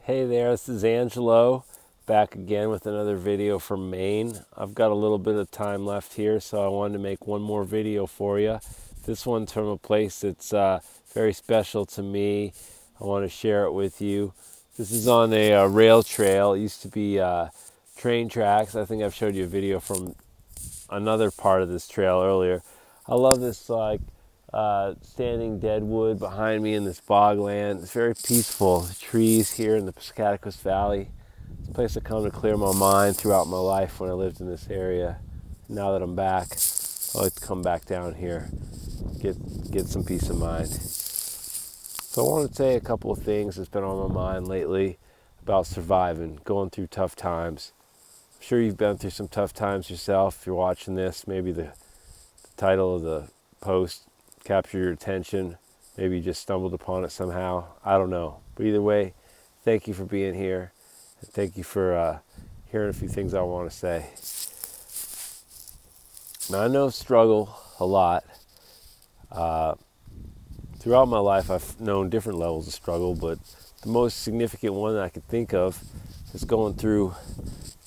Hey there, this is Angelo, back again with another video from Maine. I've got a little bit of time left here, so I wanted to make one more video for you. This one's from a place that's very special to me. I want to share it with you. This is on a rail trail. It used to be train tracks. I think I've showed you a video from another part of this trail earlier. I love this standing deadwood behind me in this bogland. It's very peaceful. The trees here in the Piscataquis Valley. It's a place I come to clear my mind throughout my life when I lived in this area. Now that I'm back, I like to come back down here, get some peace of mind. So I want to say a couple of things that's been on my mind lately about surviving, going through tough times. I'm sure you've been through some tough times yourself. If you're watching this, maybe the title of the post captured your attention. Maybe you just stumbled upon it somehow. I don't know. But either way, thank you for being here. And thank you for hearing a few things I want to say. Now, I know struggle a lot. Throughout my life, I've known different levels of struggle, but the most significant one that I could think of is going through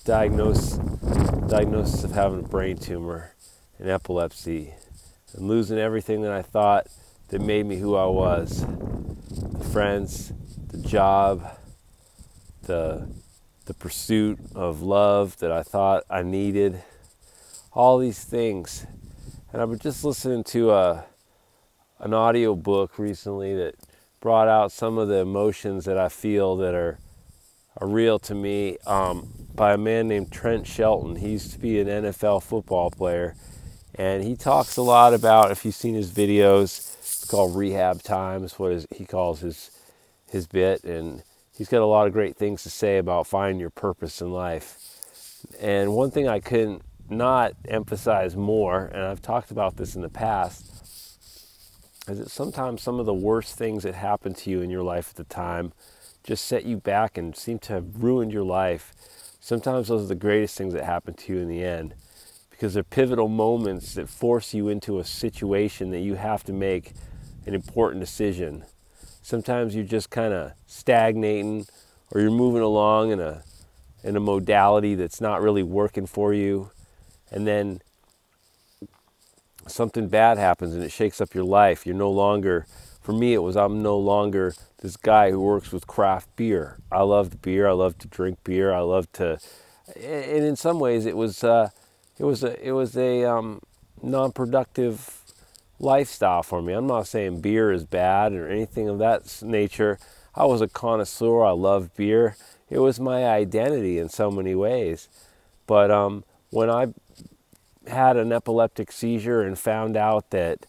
diagnosis of having a brain tumor and epilepsy, and losing everything that I thought that made me who I was. The friends, the job, the pursuit of love that I thought I needed, all these things. And I was just listening to an audio book recently that brought out some of the emotions that I feel that are real to me, by a man named Trent Shelton. He used to be an NFL football player. And he talks a lot about, if you've seen his videos, it's called Rehab Times, he calls his bit. And he's got a lot of great things to say about finding your purpose in life. And one thing I couldn't not emphasize more, and I've talked about this in the past, is that sometimes some of the worst things that happen to you in your life at the time just set you back and seem to have ruined your life. Sometimes those are the greatest things that happen to you in the end, because they're pivotal moments that force you into a situation that you have to make an important decision. Sometimes you're just kind of stagnating, or you're moving along in a modality that's not really working for you, and then something bad happens and it shakes up your life. You're no longer, for me it was, I'm no longer this guy who works with craft beer. I loved beer, I loved to drink beer, I loved to, and in some ways it was a non-productive lifestyle for me. I'm not saying beer is bad or anything of that nature. I was a connoisseur. I loved beer. It was my identity in so many ways. But when I had an epileptic seizure and found out that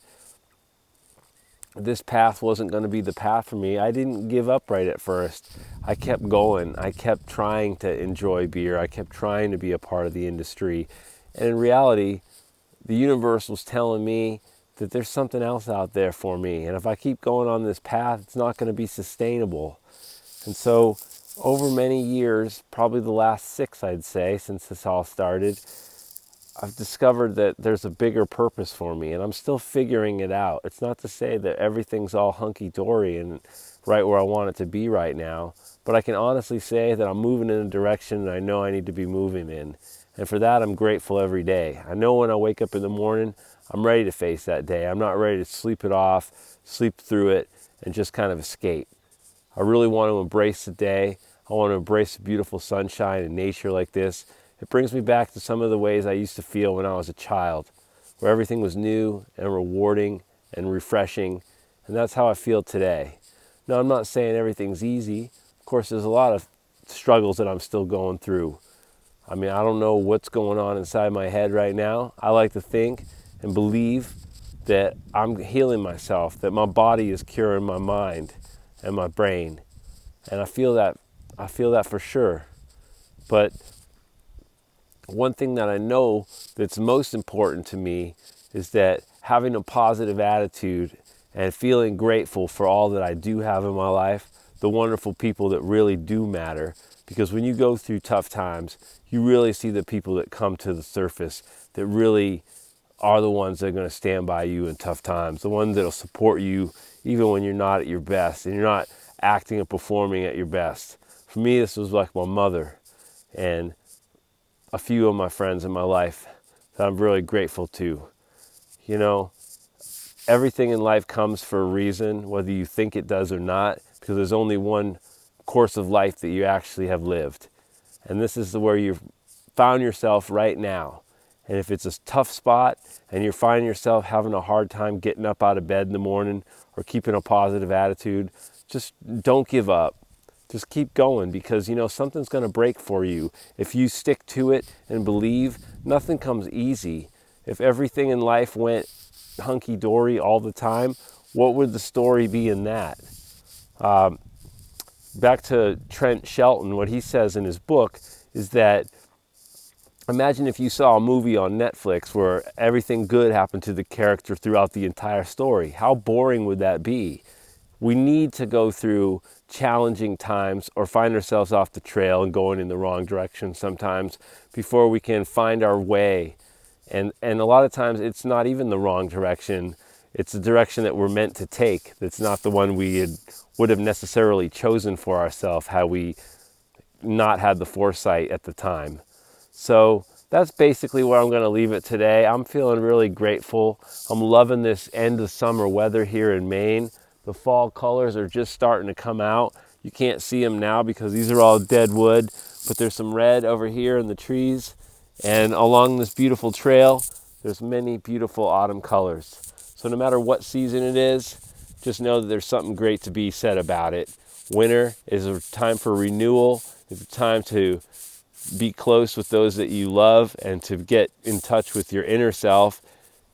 this path wasn't going to be the path for me, I didn't give up right at first. I kept going. I kept trying to enjoy beer. I kept trying to be a part of the industry. And in reality, the universe was telling me that there's something else out there for me. And if I keep going on this path, it's not going to be sustainable. And so over many years, probably the last 6, I'd say, since this all started, I've discovered that there's a bigger purpose for me, and I'm still figuring it out. It's not to say that everything's all hunky-dory and right where I want it to be right now, but I can honestly say that I'm moving in a direction that I know I need to be moving in. And for that, I'm grateful every day. I know when I wake up in the morning, I'm ready to face that day. I'm not ready to sleep it off, sleep through it, and just kind of escape. I really want to embrace the day. I want to embrace the beautiful sunshine and nature like this. It brings me back to some of the ways I used to feel when I was a child, where everything was new and rewarding and refreshing, and that's how I feel today. Now, I'm not saying everything's easy. Of course, there's a lot of struggles that I'm still going through. I mean, I don't know what's going on inside my head right now. I like to think and believe that I'm healing myself, that my body is curing my mind and my brain. And I feel that for sure. But one thing that I know that's most important to me is that having a positive attitude and feeling grateful for all that I do have in my life, the wonderful people that really do matter. Because when you go through tough times, you really see the people that come to the surface that really are the ones that are going to stand by you in tough times, the ones that will support you even when you're not at your best and you're not acting and performing at your best. For me, this was like my mother and a few of my friends in my life that I'm really grateful to. You know, everything in life comes for a reason, whether you think it does or not, because there's only one course of life that you actually have lived. And this is where you've found yourself right now. And if it's a tough spot and you're finding yourself having a hard time getting up out of bed in the morning or keeping a positive attitude, just don't give up. Just keep going, because you know something's going to break for you. If you stick to it and believe, nothing comes easy. If everything in life went hunky-dory all the time, what would the story be in that? Back to Trent Shelton, what he says in his book is that imagine if you saw a movie on Netflix where everything good happened to the character throughout the entire story. How boring would that be? We need to go through challenging times or find ourselves off the trail and going in the wrong direction sometimes before we can find our way. And a lot of times it's not even the wrong direction. It's the direction that we're meant to take. That's not the one we would have necessarily chosen for ourselves had we not had the foresight at the time. So that's basically where I'm going to leave it today. I'm feeling really grateful. I'm loving this end of summer weather here in Maine. The fall colors are just starting to come out. You can't see them now because these are all dead wood, but there's some red over here in the trees. And along this beautiful trail, there's many beautiful autumn colors. So no matter what season it is, just know that there's something great to be said about it. Winter is a time for renewal. It's a time to be close with those that you love and to get in touch with your inner self.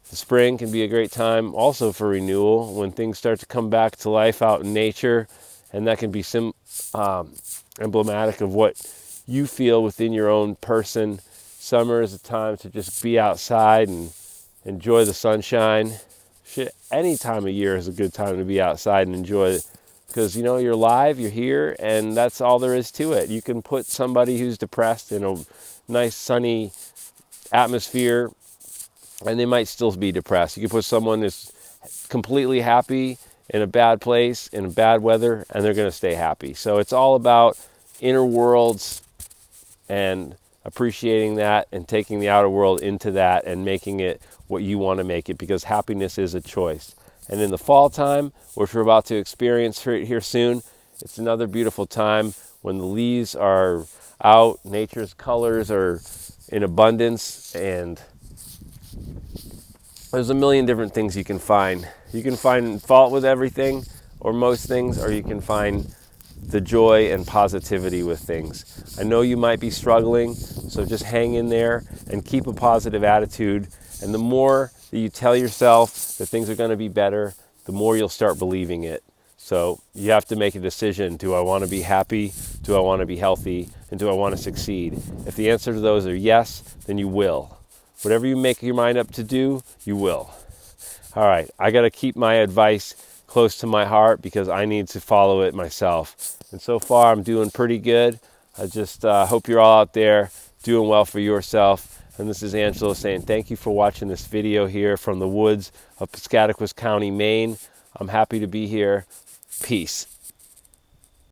The spring can be a great time also for renewal when things start to come back to life out in nature, and that can be emblematic of what you feel within your own person. Summer is a time to just be outside and enjoy the sunshine. Any time of year is a good time to be outside and enjoy it, because you know you're alive, you're here, and that's all there is to it. You can put somebody who's depressed in a nice sunny atmosphere and they might still be depressed. You can put someone who's completely happy in a bad place, in bad weather, and they're going to stay happy. So it's all about inner worlds and appreciating that and taking the outer world into that and making it what you want to make it, because happiness is a choice. And in the fall time, which we're about to experience here soon, it's another beautiful time when the leaves are out, nature's colors are in abundance, and there's a million different things you can find. You can find fault with everything or most things, or you can find the joy and positivity with things. I know you might be struggling, so just hang in there and keep a positive attitude. And the more that you tell yourself that things are going to be better, the more you'll start believing it. So you have to make a decision. Do I want to be happy? Do I want to be healthy? And do I want to succeed? If the answer to those are yes, then you will. Whatever you make your mind up to do, you will. All right, I got to keep my advice close to my heart because I need to follow it myself. And so far, I'm doing pretty good. I just hope you're all out there doing well for yourself. And this is Angelo saying thank you for watching this video here from the woods of Piscataquis County, Maine. I'm happy to be here. Peace.